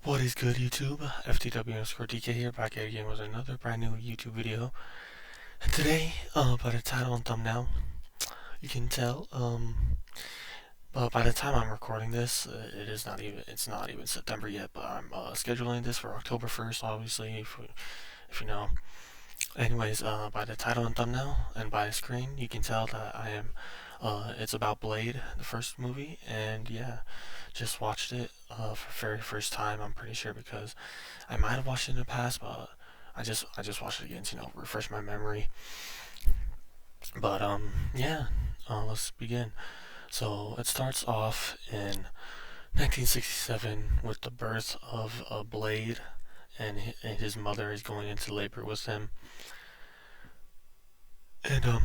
What is good, YouTube? FTW_DK here, back again with another brand new YouTube video. And today, by the title and thumbnail, you can tell, but by the time I'm recording this, it's not even September yet, but I'm scheduling this for October 1st, obviously, if you know. Anyways, by the title and thumbnail, and by the screen, you can tell that it's about Blade, the first movie, and yeah, just watched it for the very first time. I'm pretty sure because I might have watched it in the past, but I just watched it again to refresh my memory. But yeah, let's begin. So it starts off in 1967 with the birth of Blade, and his mother is going into labor with him, and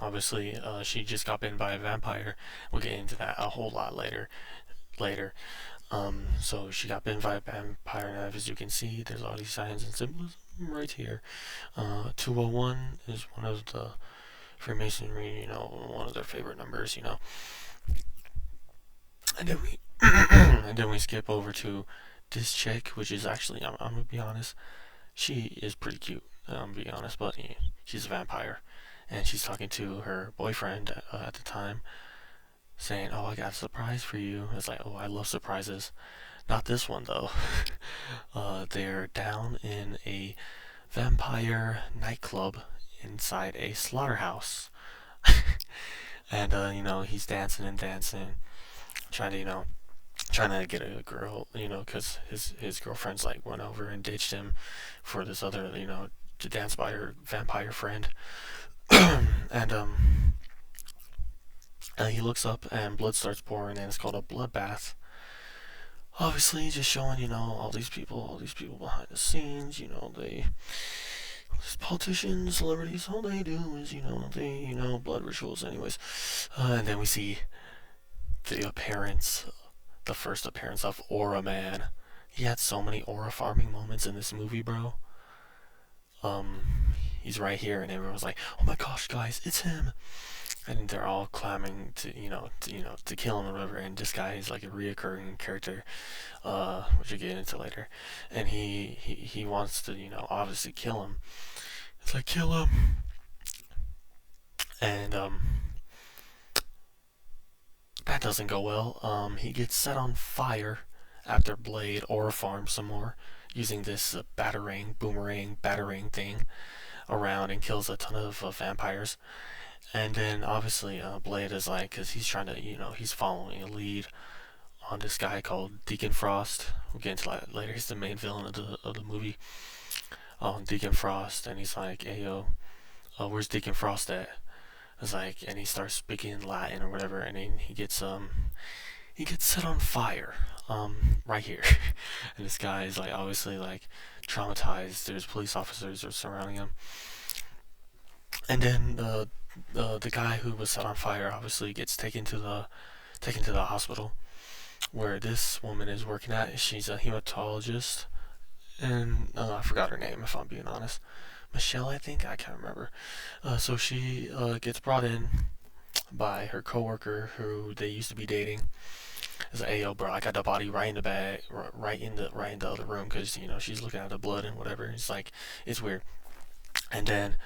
obviously, she just got bitten by a vampire. We'll get into that a whole lot later. So she got bitten by a vampire, and as you can see, there's all these signs and symbolism right here. 201 is one of the Freemasonry, one of their favorite numbers. And then we, and then we skip over to this chick, which is actually, I'm gonna be honest, she is pretty cute. I'm gonna be honest, but yeah, she's a vampire, and she's talking to her boyfriend at the time, saying, "Oh, I got a surprise for you." It's like, "Oh, I love surprises." Not this one though. They're down in a vampire nightclub inside a slaughterhouse, and he's dancing and dancing, trying to trying to get a girl, because his girlfriend's like went over and ditched him for this other, to dance by her vampire friend, and he looks up and blood starts pouring, and it's called a bloodbath. Obviously, just showing all these people behind the scenes. These politicians, celebrities, all they do is blood rituals. Anyways, and then we see the first appearance of Aura Man. He had so many aura farming moments in this movie, bro. Um, he's right here, and everyone's like, "Oh my gosh, guys, it's him!" And they're all clamming to kill him or whatever. And this guy is like a reoccurring character, which we'll get into later. And he wants to obviously kill him. It's like, kill him, and that doesn't go well. He gets set on fire after Blade aura farms some more using this boomerang batarang thing around, and kills a ton of vampires. And then obviously Blade is like, because he's trying to, he's following a lead on this guy called Deacon Frost. We'll get into that later. He's the main villain of the movie. Deacon Frost, and he's like, "Hey yo, where's Deacon Frost at?" It's like, and he starts speaking Latin or whatever, and then he gets set on fire, right here. And this guy is like obviously like traumatized. There's police officers are surrounding him, and then the guy who was set on fire obviously gets taken to the hospital where this woman is working at. She's a hematologist, and I forgot her name, if I'm being honest. Michelle, I think, I can't remember. So she gets brought in by her coworker who they used to be dating. It's like, "Hey yo, bro, I got the body right in the bag, right in the other room," because she's looking at the blood and whatever. It's like, it's weird. And then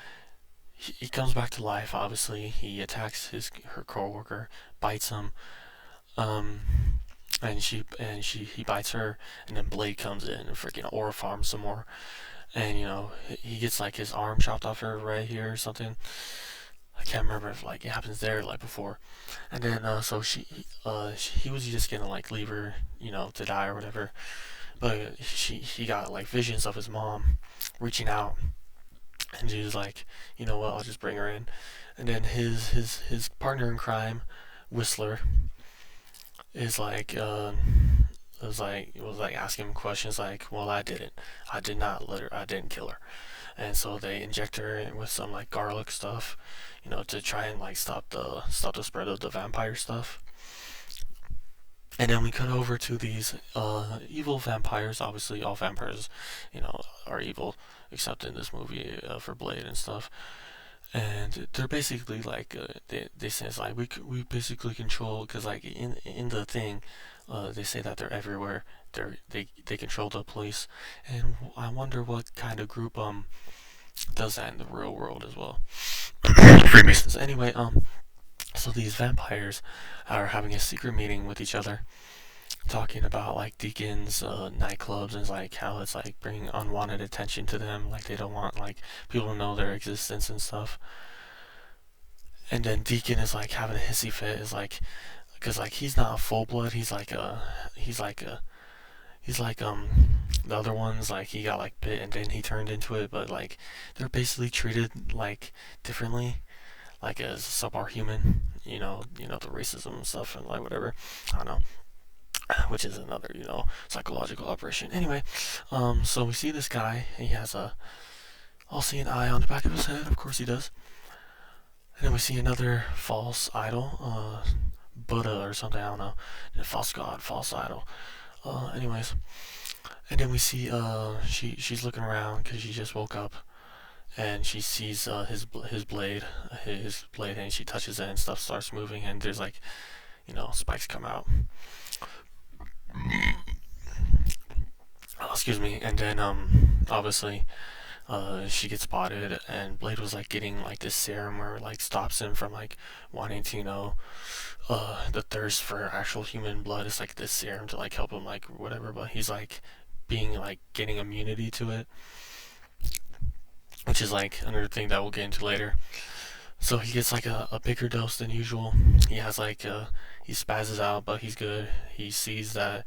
he comes back to life. Obviously, he attacks her coworker, bites him, um, and he bites her, and then Blade comes in and freaking aura farms some more, and he gets like his arm chopped off her right here or something. I can't remember if like it happens there like before. And then so he was just gonna like leave her, to die or whatever, but he got like visions of his mom reaching out, and she was like, "You know what? I'll just bring her in." And then his partner in crime, Whistler, is like was like asking him questions like, "Well, I did not let her, I didn't kill her." And so they inject her with some like garlic stuff, to try and like stop the spread of the vampire stuff. And then we cut over to these evil vampires. Obviously, all vampires, are evil, except in this movie for Blade and stuff. and they're basically like they say it's like we basically control, because like in the thing, they say that they're everywhere. They control the police, and I wonder what kind of group does that in the real world as well. Freemasons. Anyway, so these vampires are having a secret meeting with each other, talking about like Deacon's nightclubs, and it's like how it's like bringing unwanted attention to them. Like they don't want like people to know their existence and stuff. And then Deacon is like having a hissy fit. Is like because like he's not a full blood. He's like a he's like the other ones, like he got like bit and then he turned into it, but like they're basically treated like differently, like as subpar human. The racism and stuff and like whatever. I don't know. Which is another, psychological operation. Anyway, so we see this guy. He has a all-seeing eye on the back of his head. Of course he does. And then we see another false idol, Buddha or something. I don't know. False god, false idol. Anyways, and then we see she's looking around because she just woke up, and she sees his blade, and she touches it and stuff starts moving, and there's like spikes come out. Oh, excuse me. And then obviously she gets spotted, and Blade was like getting like this serum where like stops him from like wanting to the thirst for actual human blood. It's like this serum to like help him like whatever, but he's like being like getting immunity to it, which is like another thing that we'll get into later. So he gets like a bigger dose than usual. He has like he spazzes out, but he's good. He sees that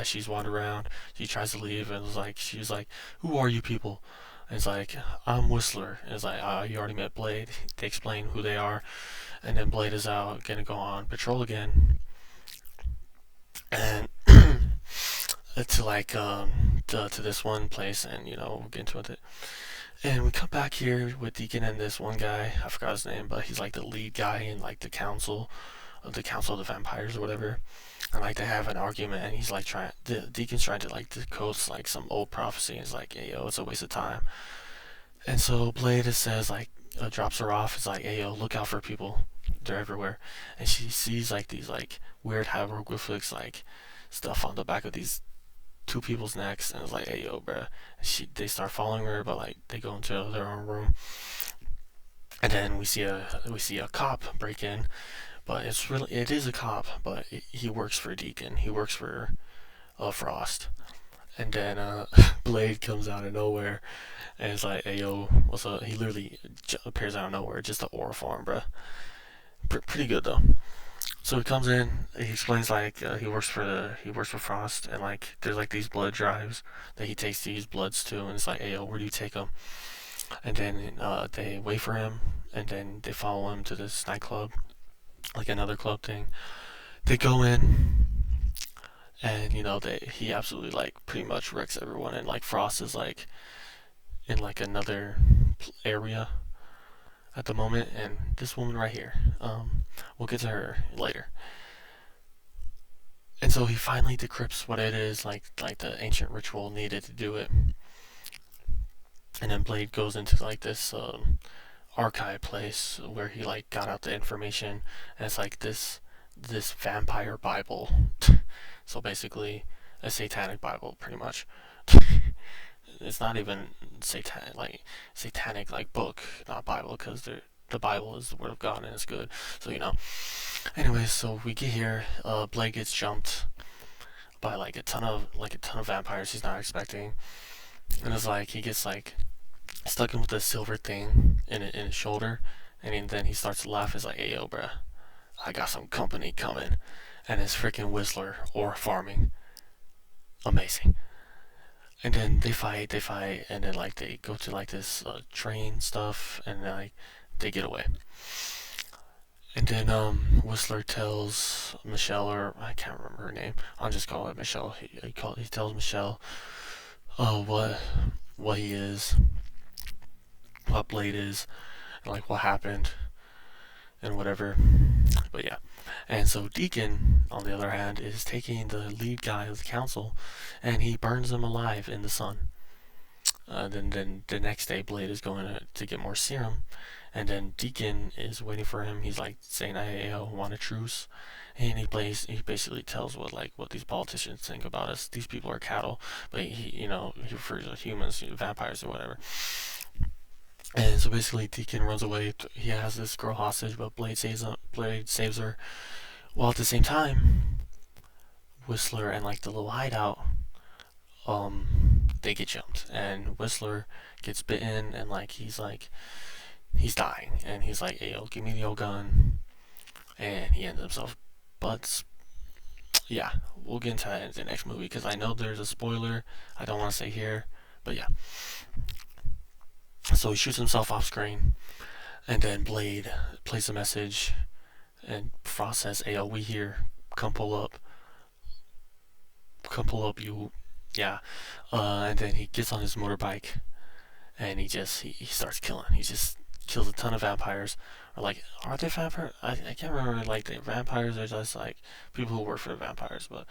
she's wandering around. She tries to leave, and she's like, "Who are you people?" And it's like, "I'm Whistler." And it's like, "You already met Blade." They explain who they are, and then Blade is out gonna go on patrol again, and to like to this one place, and we'll get into it. And we come back here with Deacon and this one guy. I forgot his name, but he's like the lead guy in like the council of the vampires or whatever. And like they have an argument, and he's like the Deacon's trying to like decode like some old prophecy. And it's like, "Hey yo, it's a waste of time." And so Blade says like drops her off. It's like, "Hey yo, look out for people. They're everywhere." And she sees like these like weird hieroglyphics like stuff on the back of these two people's necks, and it's like, "Hey yo, bruh." They start following her, but like they go into their own room, and then we see a cop break in, but it is a cop, but he works for Deacon. He works for Frost, and then Blade comes out of nowhere, and it's like, "Hey yo, what's up?" He literally appears out of nowhere, just an aura farm, bruh. Pretty good though. So he comes in. He explains like he works for Frost, and like there's like these blood drives that he takes these bloods to, and it's like, "Hey yo, where do you take them?" And then they wait for him, and then they follow him to this nightclub, like another club thing. They go in, and he absolutely like pretty much wrecks everyone, and like Frost is like in like another area at the moment, and this woman right here, we'll get to her later. And so he finally decrypts what it is, like the ancient ritual needed to do it. And then Blade goes into like this archive place where he like got out the information, and it's like this vampire Bible. So basically a satanic Bible, pretty much. It's not even satanic like book, not Bible, because the Bible is the word of God and it's good. So Anyways, so we get here. Blade gets jumped by like a ton of vampires he's not expecting, and it's like he gets like stuck in with a silver thing in his shoulder, and then he starts to laugh. It's like, "Hey yo, bruh, I got some company coming," and it's freaking Whistler or farming. Amazing. And then they fight, and then like they go to like this train stuff, and like they get away. And then Whistler tells Michelle, or I can't remember her name. I'll just call it Michelle. He tells Michelle, what he is, what Blade is, and like what happened, and whatever. But yeah. And so Deacon, on the other hand, is taking the lead guy of the council, and he burns him alive in the sun. Then the next day, Blade is going to get more serum, And then Deacon is waiting for him. He's like saying, "Hey, I want a truce." And he basically tells what these politicians think about us. These people are cattle, but he refers to humans, vampires or whatever. And so basically, Deacon runs away. He has this girl hostage, but Blade saves her. While at the same time, Whistler and like the little hideout, they get jumped, and Whistler gets bitten, and he's dying, and he's like, "Hey, yo, give me the old gun," and he ends himself. But yeah, we'll get into that in the next movie because I know there's a spoiler. I don't want to say here, but yeah. So he shoots himself off screen, and then Blade plays a message, and Frost says, "Hey, yo, we here. Come pull up. Come pull up, you." Yeah. And then he gets on his motorbike, and he starts killing. He just kills a ton of vampires. Or like, are they vampires? I can't remember. Like, the vampires are just like people who work for the vampires. But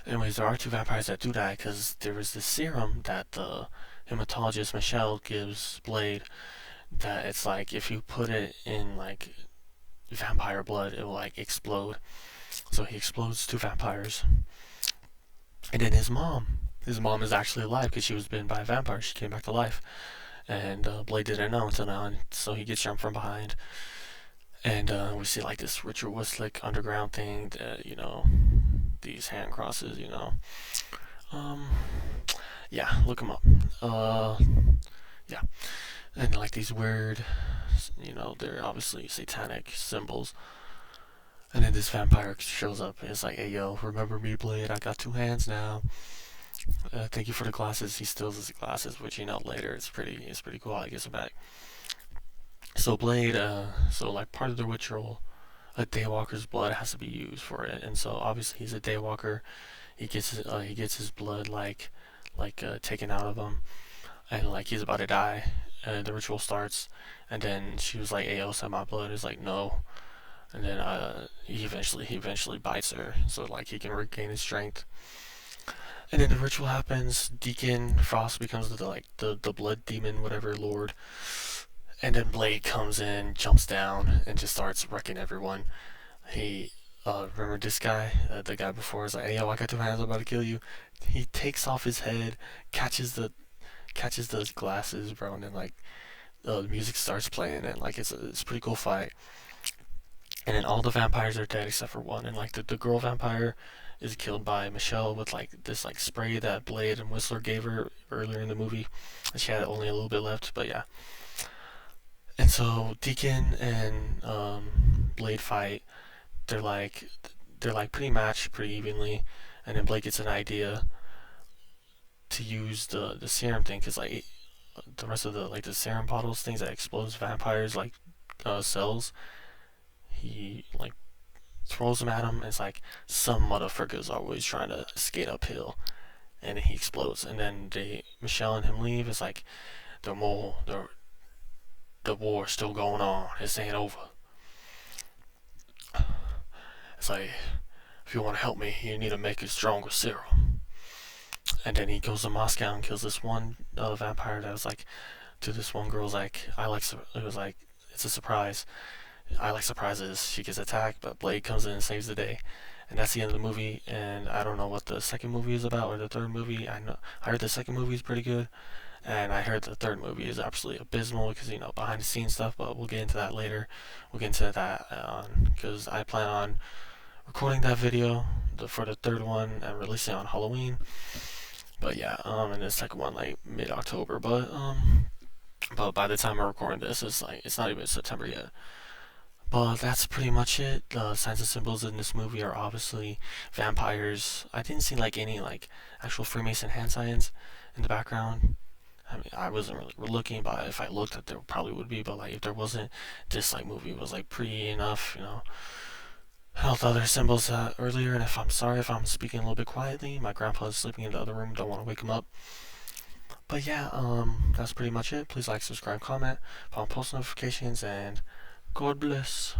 anyways, there are two vampires that do die because there was this serum that the hematologist Michelle gives Blade. That it's like if you put it in like vampire blood, it will like explode. So he explodes two vampires, and then his mom is actually alive because she was bitten by a vampire. She came back to life, and Blade didn't know until now, and so he gets jumped from behind, and we see like this ritualistic underground thing that these hand crosses, um, yeah, look them up, yeah, and like these weird, they're obviously satanic symbols. And then this vampire shows up and it's like, "Hey, yo, remember me, Blade? I got two hands now. Thank you for the glasses." He steals his glasses, which later it's pretty cool. I guess back. So Blade, so like part of the ritual, a daywalker's blood has to be used for it, and so obviously he's a daywalker. He gets his blood taken out of him, and like he's about to die. And the ritual starts, and then she was like, "Hey, yo, send my blood." He's like, "No." And then he eventually bites her, so like he can regain his strength. And then the ritual happens. Deacon Frost becomes the blood demon, whatever lord. And then Blade comes in, jumps down, and just starts wrecking everyone. He remember this guy, the guy before, is like, "Hey, yo, I got two hands, I'm about to kill you." He takes off his head, catches those glasses, bro, and then like the music starts playing, and like it's a pretty cool fight. And then all the vampires are dead except for one, and like the girl vampire is killed by Michelle with like this like spray that Blade and Whistler gave her earlier in the movie. And she had only a little bit left, but yeah. And so Deacon and Blade fight. They're like pretty matched pretty evenly, and then Blade gets an idea to use the serum thing because like the rest of the serum bottles, things that explodes vampires like cells. He like throws them at him, and it's like some motherfuckers always trying to skate uphill, and he explodes. And then Michelle and him leave. It's like the war's still going on. This ain't over. It's like, if you want to help me, you need to make a stronger serum. And then he goes to Moscow and kills this one vampire that was like to this one girl's like, it was like, it's a surprise. I like surprises. She gets attacked, but Blade comes in and saves the day. And that's the end of the movie. And I don't know what the second movie is about or the third movie. I heard the second movie is pretty good, and I heard the third movie is absolutely abysmal because behind the scenes stuff. But we'll get into that later. We'll get into that because I plan on recording that video for the third one and releasing it on Halloween. But yeah, and the second one like mid-October. But by the time I'm recording this, it's not even September yet. But that's pretty much it. The signs and symbols in this movie are obviously vampires. I didn't see like any like actual Freemason hand signs in the background. I mean, I wasn't really looking, but if I looked, there probably would be. But like, if there wasn't, this like movie was like pretty enough. Held the other symbols earlier, and if I'm sorry if I'm speaking a little bit quietly, my grandpa's sleeping in the other room. Don't want to wake him up. But yeah, that's pretty much it. Please like, subscribe, comment, on post notifications, and God bless.